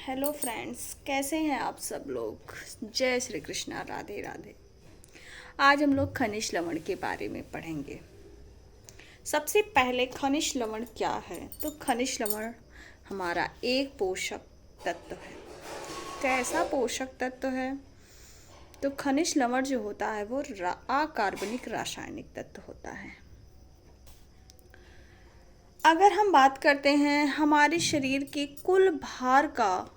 Hello friends, कैसे हैं आप सब लोग। जय श्री कृष्णा, राधे राधे। आज हम लोग खनिज लवण के बारे में पढ़ेंगे। सबसे पहले खनिज लवण क्या है, तो खनिज लवण हमारा एक पोषक तत्व है। कैसा पोषक तत्व है, तो खनिज लवण जो होता है वो अकार्बनिक रासायनिक तत्व होता है। अगर हम बात करते हैं हमारे शरीर के कुल भार का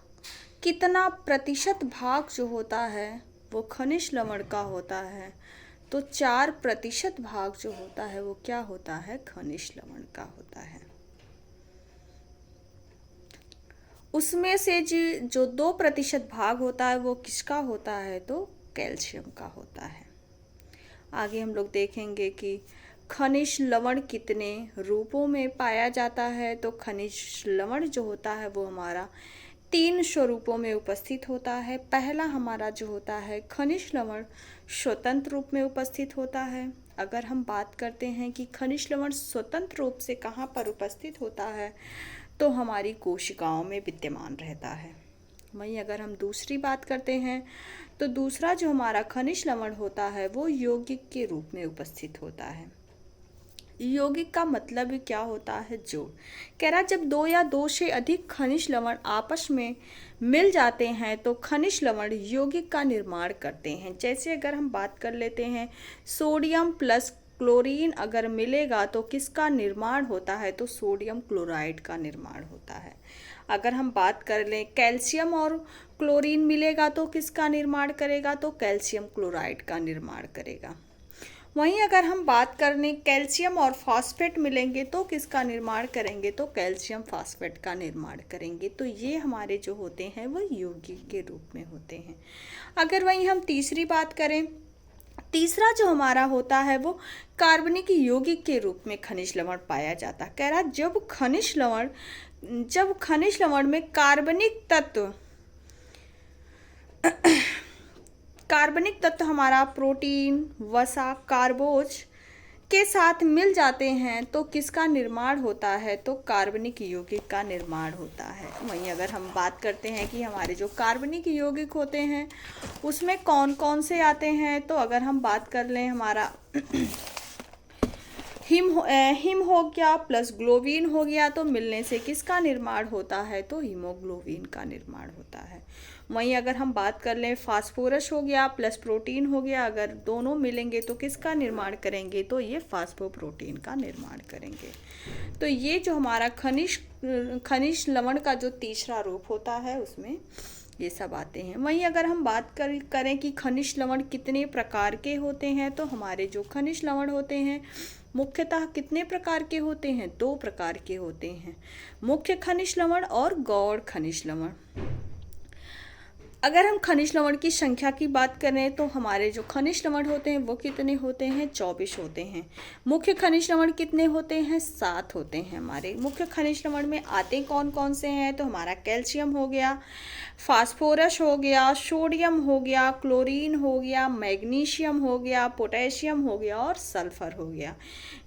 कितना प्रतिशत भाग जो होता है वो खनिज लवण का होता है, तो 4% भाग जो होता है वो क्या होता है, खनिज लवण का होता है। उसमें से जो 2% भाग होता है वो किसका होता है, तो कैल्शियम का होता है। आगे हम लोग देखेंगे कि खनिज लवण कितने रूपों में पाया जाता है, तो खनिज लवण जो होता है वो हमारा 3 स्वरूपों में उपस्थित होता है। पहला हमारा जो होता है खनिज लवण स्वतंत्र रूप में उपस्थित होता है। अगर हम बात करते हैं कि खनिज लवण स्वतंत्र रूप से कहाँ पर उपस्थित होता है, तो हमारी कोशिकाओं में विद्यमान रहता है। वहीं अगर हम दूसरी बात करते हैं तो दूसरा जो हमारा खनिज लवण होता है वो यौगिक के रूप में उपस्थित होता है। यौगिक का मतलब क्या होता है, जोड़। कह रहा जब 2 या 2 से अधिक खनिज लवण आपस में मिल जाते हैं तो खनिज लवण यौगिक का निर्माण करते हैं। जैसे अगर हम बात कर लेते हैं सोडियम प्लस क्लोरीन अगर मिलेगा तो किसका निर्माण होता है, तो सोडियम क्लोराइड का निर्माण होता है। अगर हम बात कर लें कैल्शियम और क्लोरीन मिलेगा तो किसका निर्माण करेगा, तो कैल्शियम क्लोराइड का निर्माण करेगा। वहीं अगर हम बात कर लें कैल्शियम और फास्फेट मिलेंगे तो किसका निर्माण करेंगे, तो कैल्शियम फास्फेट का निर्माण करेंगे। तो ये हमारे जो होते हैं वो यौगिक के रूप में होते हैं। अगर वहीं हम तीसरी बात करें, तीसरा जो हमारा होता है वो कार्बनिक यौगिक के रूप में खनिज लवण पाया जाता है। कह रहा जब खनिज लवण में कार्बनिक तत्व हमारा प्रोटीन, वसा, कार्बोज के साथ मिल जाते हैं तो किसका निर्माण होता है, तो कार्बनिक यौगिक का निर्माण होता है। वहीं अगर हम बात करते हैं कि हमारे जो कार्बनिक यौगिक होते हैं उसमें कौन कौन से आते हैं, तो अगर हम बात कर लें हमारा हिम हो गया प्लस ग्लोबिन हो गया, तो मिलने से किसका निर्माण होता है, तो हीमोग्लोबिन का निर्माण होता है। वहीं अगर हम बात कर लें फास्फोरस हो गया प्लस प्रोटीन हो गया, अगर दोनों मिलेंगे तो किसका निर्माण करेंगे, तो ये फास्फोप्रोटीन का निर्माण करेंगे। तो ये जो हमारा खनिज लवण का जो तीसरा रूप होता है उसमें ये सब आते हैं। वहीं अगर हम बात करें कि खनिज लवण कितने प्रकार के होते हैं, तो हमारे जो खनिज लवण होते हैं मुख्यतः कितने प्रकार के होते हैं, 2 प्रकार के होते हैं, मुख्य खनिज लवण और गौण खनिज लवण। अगर हम खनिज लवण की संख्या की बात करें तो हमारे जो खनिज लवण होते हैं वो कितने होते हैं, 24 होते हैं। मुख्य खनिज लवण कितने होते हैं, 7 होते हैं। हमारे मुख्य खनिज लवण में आते कौन कौन से हैं, तो हमारा कैल्शियम हो गया, फास्फोरस हो गया, सोडियम हो गया, क्लोरीन हो गया, मैग्नीशियम हो गया, पोटेशियम हो गया और सल्फर हो गया।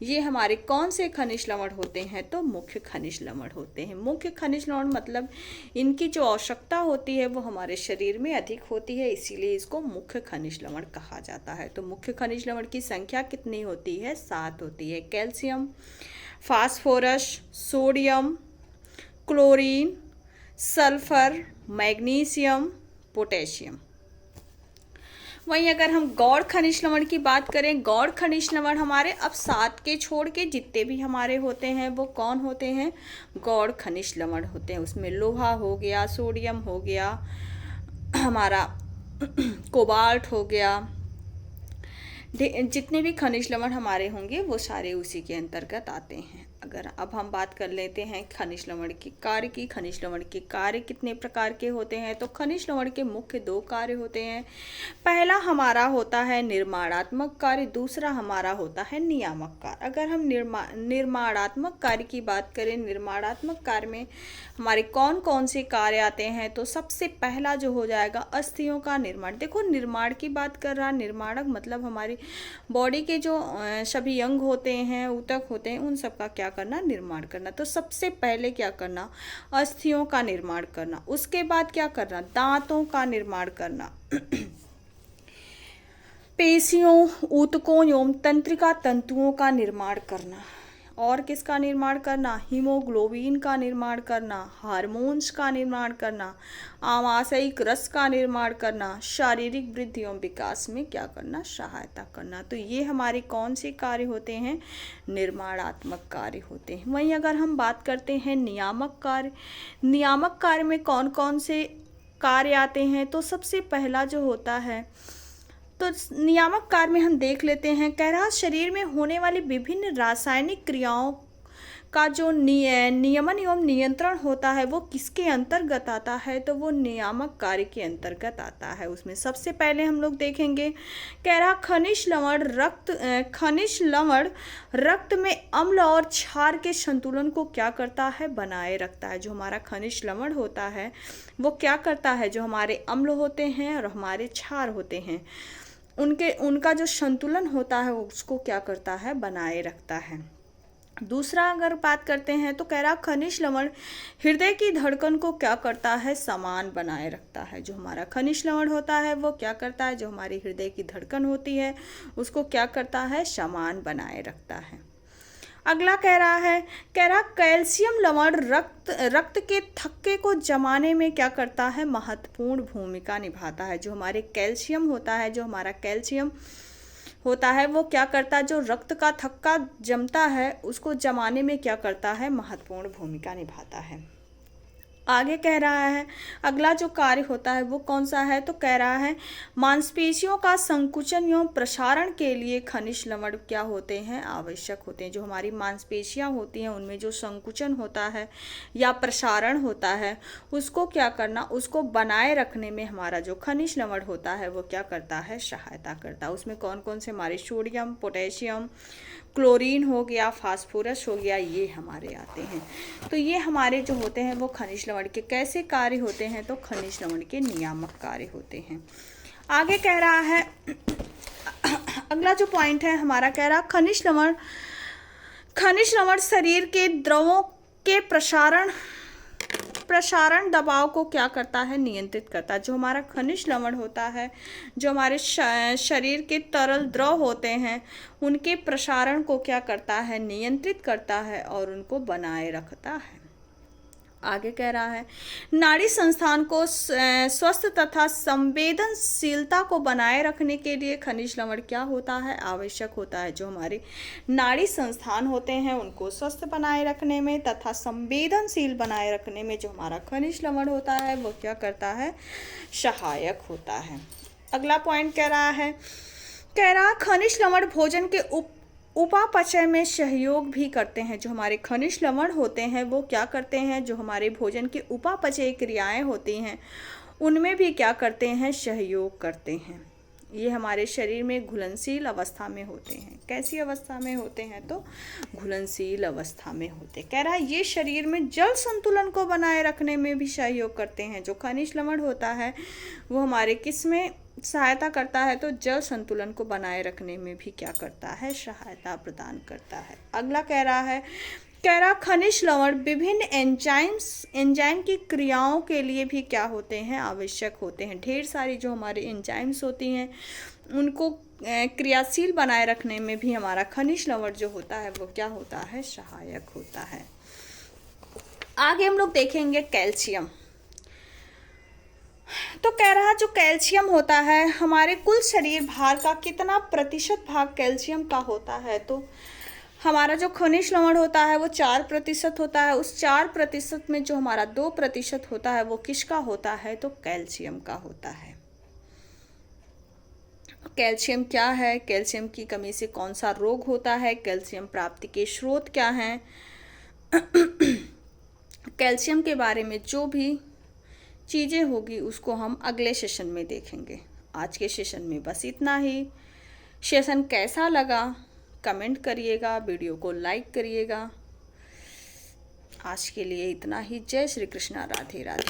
ये हमारे कौन से खनिज लवण होते हैं, तो मुख्य खनिज लवण होते हैं। मुख्य खनिज लवण मतलब इनकी जो आवश्यकता होती है वो हमारे शरीर में अधिक होती है, इसीलिए इसको मुख्य खनिज लवण कहा जाता है। तो मुख्य खनिज लवण की संख्या कितनी होती है, 7 होती है। Calcium, phosphorus, sodium, chlorine, sulphur, magnesium, potassium. वहीं अगर हम गौण खनिज लवण की बात करें, गौण खनिज लवण हमारे अब 7 के छोड़ के जितने भी हमारे होते हैं वो कौन होते हैं, गौण खनिज लवण होते हैं। उसमें लोहा हो गया, सोडियम हो गया, हमारा कोबाल्ट हो गया, जितने भी खनिज लवण हमारे होंगे वो सारे उसी के अंतर्गत आते हैं। अगर अब हम बात कर लेते हैं खनिज लवण के कार्य की, खनिज लवण के कार्य कितने प्रकार के होते हैं, तो खनिज लवण के मुख्य 2 कार्य होते हैं। पहला हमारा होता है निर्माणात्मक कार्य, दूसरा हमारा होता है नियामक कार्य। अगर हम निर्माणात्मक कार्य की बात करें, निर्माणात्मक कार्य में हमारे कौन कौन से कार्य आते हैं, तो सबसे पहला जो हो जाएगा अस्थियों का निर्माण। देखो निर्माण की बात कर रहा, निर्माणक मतलब हमारी बॉडी के जो सभी अंग होते हैं, ऊतक होते हैं, उन सब का क्या क्या करना, निर्माण करना। तो सबसे पहले क्या करना, अस्थियों का निर्माण करना। उसके बाद क्या करना, दांतों का निर्माण करना। पेशियों, ऊतकों एवं तंत्रिका तंतुओं का निर्माण करना। और किसका निर्माण करना, हीमोग्लोबिन का निर्माण करना, हार्मोन्स का निर्माण करना, आमाशयिक रस का निर्माण करना, शारीरिक वृद्धि एवं विकास में क्या करना, सहायता करना। तो ये हमारे कौन से कार्य होते हैं, निर्माणात्मक कार्य होते हैं। वहीं अगर हम बात करते हैं नियामक कार्य, नियामक कार्य में कौन कौन से कार्य आते हैं, तो सबसे पहला जो होता है, तो नियामक कार्य में हम देख लेते हैं, कह रहा शरीर में होने वाली विभिन्न रासायनिक क्रियाओं का जो नियमन एवं नियंत्रण होता है वो किसके अंतर्गत आता है, तो वो नियामक कार्य के अंतर्गत आता है। उसमें सबसे पहले हम लोग देखेंगे, कह रहा खनिज लवण रक्त में अम्ल और क्षार के संतुलन को क्या करता है, बनाए रखता है। जो हमारा खनिज लवण होता है वो क्या करता है, जो हमारे अम्ल होते हैं और हमारे क्षार होते हैं उनका जो संतुलन होता है उसको क्या करता है, बनाए रखता है। दूसरा अगर बात करते हैं तो कह रहा खनिज लवण हृदय की धड़कन को क्या करता है, समान बनाए रखता है। जो हमारा खनिज लवण होता है वो क्या करता है, जो हमारी हृदय की धड़कन होती है उसको क्या करता है, समान बनाए रखता है। अगला कह रहा कैल्शियम लवण रक्त के थक्के को जमाने में क्या करता है, महत्वपूर्ण भूमिका निभाता है। जो हमारे कैल्शियम होता है, जो हमारा कैल्शियम होता है वो क्या करता है, जो रक्त का थक्का जमता है उसको जमाने में क्या करता है, महत्वपूर्ण भूमिका निभाता है। आगे कह रहा है अगला जो कार्य होता है वो कौन सा है, तो कह रहा है मांसपेशियों का संकुचन एवं प्रसारण के लिए खनिज लवण क्या होते हैं, आवश्यक होते हैं। जो हमारी मांसपेशियां होती हैं उनमें जो संकुचन होता है या प्रसारण होता है उसको क्या करना, उसको बनाए रखने में हमारा जो खनिज लवण होता है वो क्या करता है, सहायता करता है। उसमें कौन कौन से हमारे सोडियम, पोटेशियम, क्लोरीन हो गया, फास्फोरस हो गया, ये हमारे आते हैं। तो ये हमारे जो होते हैं वो खनिज लवण के कैसे कार्य होते हैं, तो खनिज लवण के नियामक कार्य होते हैं। आगे कह रहा है अगला जो पॉइंट है हमारा, कह रहा खनिज लवण शरीर के द्रवों के प्रसारण दबाव को क्या करता है, नियंत्रित करता है। जो हमारा खनिज लवण होता है, जो हमारे शरीर के तरल द्रव होते हैं उनके प्रसारण को क्या करता है, नियंत्रित करता है और उनको बनाए रखता है। आगे कह रहा है नाड़ी संस्थान को स्वस्थ तथा संवेदनशीलता को बनाए रखने के लिए खनिज लवण क्या होता है, आवश्यक होता है। जो हमारे नाड़ी संस्थान होते हैं उनको स्वस्थ बनाए रखने में तथा संवेदनशील बनाए रखने में जो हमारा खनिज लवण होता है वो क्या करता है, सहायक होता है। अगला पॉइंट कह रहा खनिज लवण भोजन के उपापचय में सहयोग भी करते हैं। जो हमारे खनिज लवण होते हैं वो क्या करते हैं, जो हमारे भोजन की उपापचय क्रियाएं होती हैं उनमें भी क्या करते हैं, सहयोग करते हैं। ये हमारे शरीर में घुलनशील अवस्था में होते हैं। कैसी अवस्था में होते हैं, तो घुलनशील अवस्था में होते। कह रहा है ये शरीर में जल संतुलन को बनाए रखने में भी सहयोग करते हैं। जो खनिज लवण होता है वो हमारे किस में सहायता करता है, तो जल संतुलन को बनाए रखने में भी क्या करता है, सहायता प्रदान करता है। अगला कह रहा खनिज लवण विभिन्न एंजाइम की क्रियाओं के लिए भी क्या होते हैं, आवश्यक होते हैं। ढेर सारी जो हमारे एंजाइम्स होती हैं उनको क्रियाशील बनाए रखने में भी हमारा खनिज लवण जो होता है वो क्या होता है, सहायक होता है। आगे हम लोग देखेंगे कैल्शियम। तो कह रहा जो कैल्शियम होता है हमारे कुल शरीर भार का कितना प्रतिशत भाग कैल्शियम का होता है, तो हमारा जो खनिज लवण होता है वो 4% होता है। उस 4% में जो हमारा 2% होता है वो किसका होता है, तो कैल्शियम का होता है। कैल्शियम क्या है, कैल्शियम की कमी से कौन सा रोग होता है, कैल्शियम प्राप्ति के स्रोत क्या हैं, कैल्शियम के बारे में जो भी चीज़ें होगी उसको हम अगले सेशन में देखेंगे। आज के सेशन में बस इतना ही। सेशन कैसा लगा कमेंट करिएगा, वीडियो को लाइक करिएगा। आज के लिए इतना ही। जय श्री कृष्णा, राधे राधे।